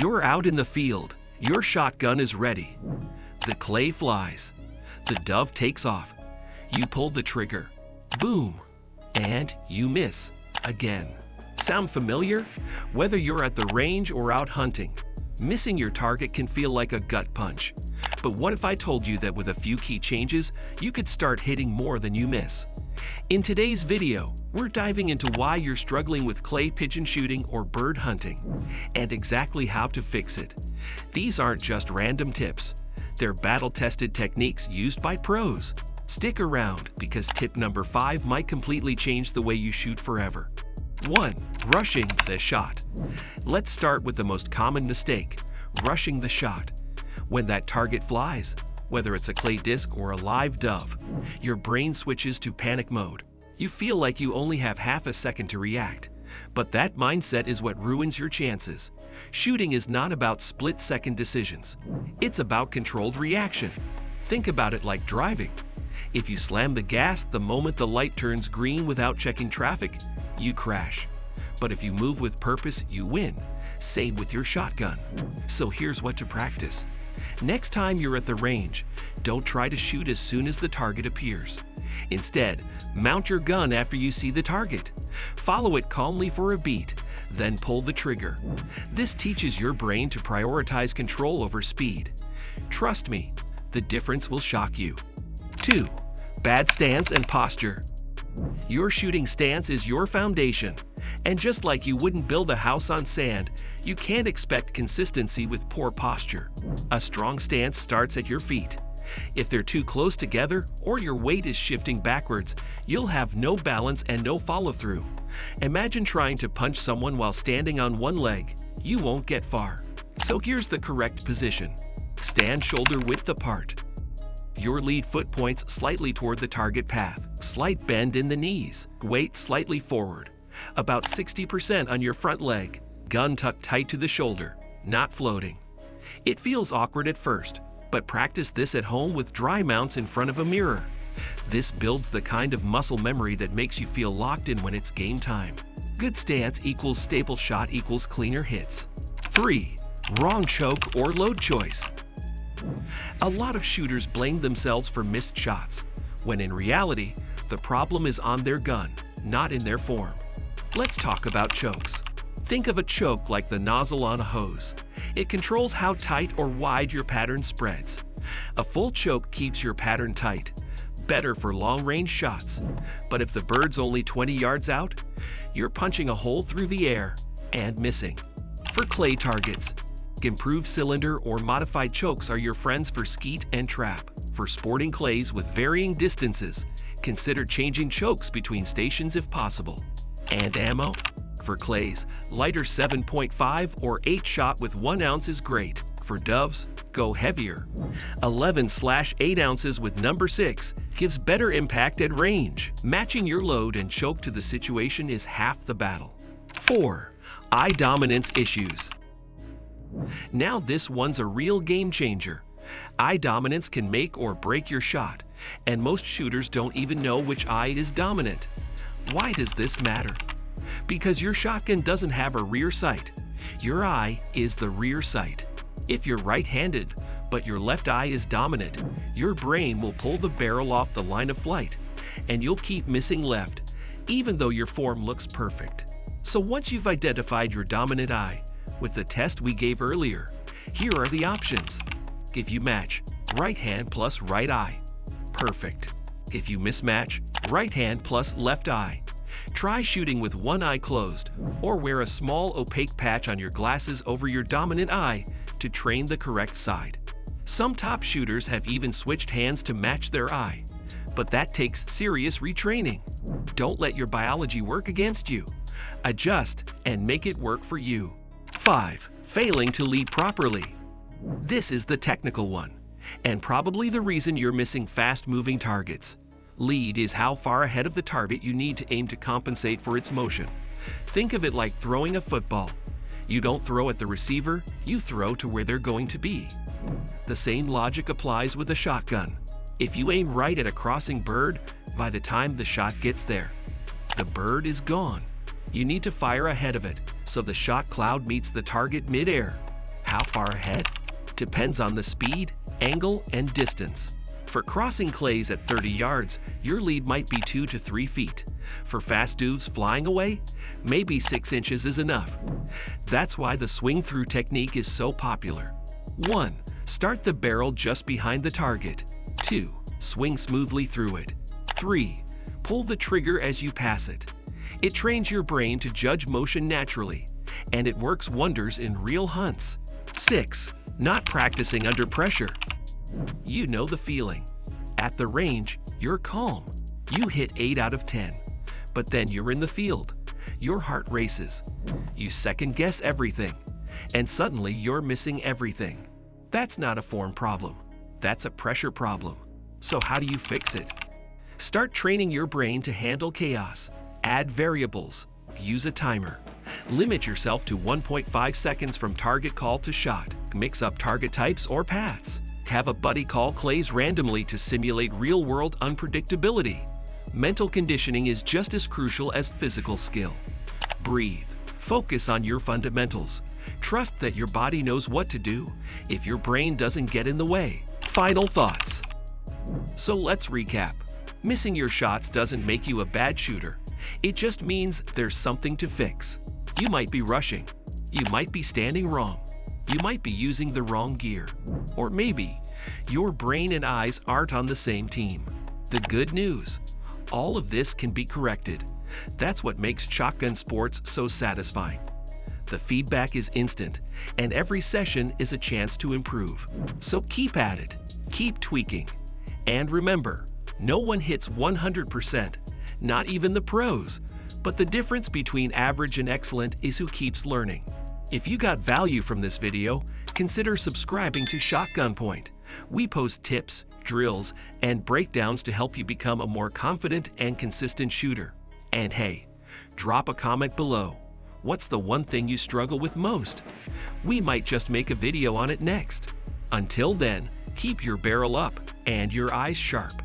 You're out in the field. Your shotgun is ready. The clay flies. The dove takes off. You pull the trigger. Boom! And you miss. Again. Sound familiar? Whether you're at the range or out hunting, missing your target can feel like a gut punch. But what if I told you that with a few key changes, you could start hitting more than you miss? In today's video, we're diving into why you're struggling with clay pigeon shooting or bird hunting, and exactly how to fix it. These aren't just random tips. They're battle-tested techniques used by pros. Stick around, because tip number 5 might completely change the way you shoot forever. 1. Rushing the shot. Let's start with the most common mistake, rushing the shot. When that target flies, whether it's a clay disc or a live dove, your brain switches to panic mode. You feel like you only have half a second to react, but that mindset is what ruins your chances. Shooting is not about split-second decisions. It's about controlled reaction. Think about it like driving. If you slam the gas the moment the light turns green without checking traffic, you crash. But if you move with purpose, you win. Same with your shotgun. So here's what to practice. Next time you're at the range, don't try to shoot as soon as the target appears. Instead, mount your gun after you see the target. Follow it calmly for a beat, then pull the trigger. This teaches your brain to prioritize control over speed. Trust me, the difference will shock you. 2. Bad stance and posture. Your shooting stance is your foundation. And just like you wouldn't build a house on sand, you can't expect consistency with poor posture. A strong stance starts at your feet. If they're too close together or your weight is shifting backwards, you'll have no balance and no follow-through. Imagine trying to punch someone while standing on one leg. You won't get far. So here's the correct position. Stand shoulder width apart. Your lead foot points slightly toward the target path. Slight bend in the knees. Weight slightly forward. About 60% on your front leg. Gun tucked tight to the shoulder, not floating. It feels awkward at first, but practice this at home with dry mounts in front of a mirror. This builds the kind of muscle memory that makes you feel locked in when it's game time. Good stance equals stable shot equals cleaner hits. 3. Wrong choke or load choice. A lot of shooters blame themselves for missed shots, when in reality, the problem is on their gun, not in their form. Let's talk about chokes. Think of a choke like the nozzle on a hose. It controls how tight or wide your pattern spreads. A full choke keeps your pattern tight, better for long-range shots. But if the bird's only 20 yards out, you're punching a hole through the air and missing. For clay targets, improved cylinder or modified chokes are your friends for skeet and trap. For sporting clays with varying distances, consider changing chokes between stations if possible. And ammo? For clays, lighter 7.5 or 8 shot with 1 ounce is great. For doves, go heavier. 11/8 ounces with number 6 gives better impact at range. Matching your load and choke to the situation is half the battle. 4. Eye dominance issues. Now this one's a real game changer. Eye dominance can make or break your shot, and most shooters don't even know which eye is dominant. Why does this matter? Because your shotgun doesn't have a rear sight. Your eye is the rear sight. If you're right-handed, but your left eye is dominant, your brain will pull the barrel off the line of flight, and you'll keep missing left, even though your form looks perfect. So once you've identified your dominant eye, with the test we gave earlier, here are the options. If you match, right hand plus right eye. Perfect. If you mismatch, right hand plus left eye. Try shooting with one eye closed, or wear a small opaque patch on your glasses over your dominant eye to train the correct side. Some top shooters have even switched hands to match their eye, but that takes serious retraining. Don't let your biology work against you. Adjust and make it work for you. 5. Failing to lead properly. This is the technical one, and probably the reason you're missing fast-moving targets. Lead is how far ahead of the target you need to aim to compensate for its motion. Think of it like throwing a football. You don't throw at the receiver, you throw to where they're going to be. The same logic applies with a shotgun. If you aim right at a crossing bird, by the time the shot gets there, the bird is gone. You need to fire ahead of it, so the shot cloud meets the target mid-air. how far ahead? Depends on the speed, angle, and distance. For crossing clays at 30 yards, your lead might be 2 to 3 feet. For fast dudes flying away, maybe 6 inches is enough. That's why the swing-through technique is so popular. 1. Start the barrel just behind the target. 2. Swing smoothly through it. 3. Pull the trigger as you pass it. It trains your brain to judge motion naturally, and it works wonders in real hunts. 6. Not practicing under pressure. You know the feeling. At the range, you're calm. You hit 8 out of 10. But then you're in the field. Your heart races. You second-guess everything. And suddenly you're missing everything. That's not a form problem. That's a pressure problem. So how do you fix it? Start training your brain to handle chaos. Add variables. Use a timer. Limit yourself to 1.5 seconds from target call to shot. Mix up target types or paths. Have a buddy call clays randomly to simulate real-world unpredictability. Mental conditioning is just as crucial as physical skill. Breathe. Focus on your fundamentals. Trust that your body knows what to do if your brain doesn't get in the way. Final thoughts. So let's recap. Missing your shots doesn't make you a bad shooter. It just means there's something to fix. You might be rushing. You might be standing wrong. You might be using the wrong gear. Or maybe your brain and eyes aren't on the same team. The good news, all of this can be corrected. That's what makes shotgun sports so satisfying. The feedback is instant, and every session is a chance to improve. So keep at it, keep tweaking. And remember, no one hits 100%, not even the pros. But the difference between average and excellent is who keeps learning. If you got value from this video, consider subscribing to Shotgun Point. We post tips, drills, and breakdowns to help you become a more confident and consistent shooter. And hey, drop a comment below. What's the one thing you struggle with most? We might just make a video on it next. Until then, keep your barrel up and your eyes sharp.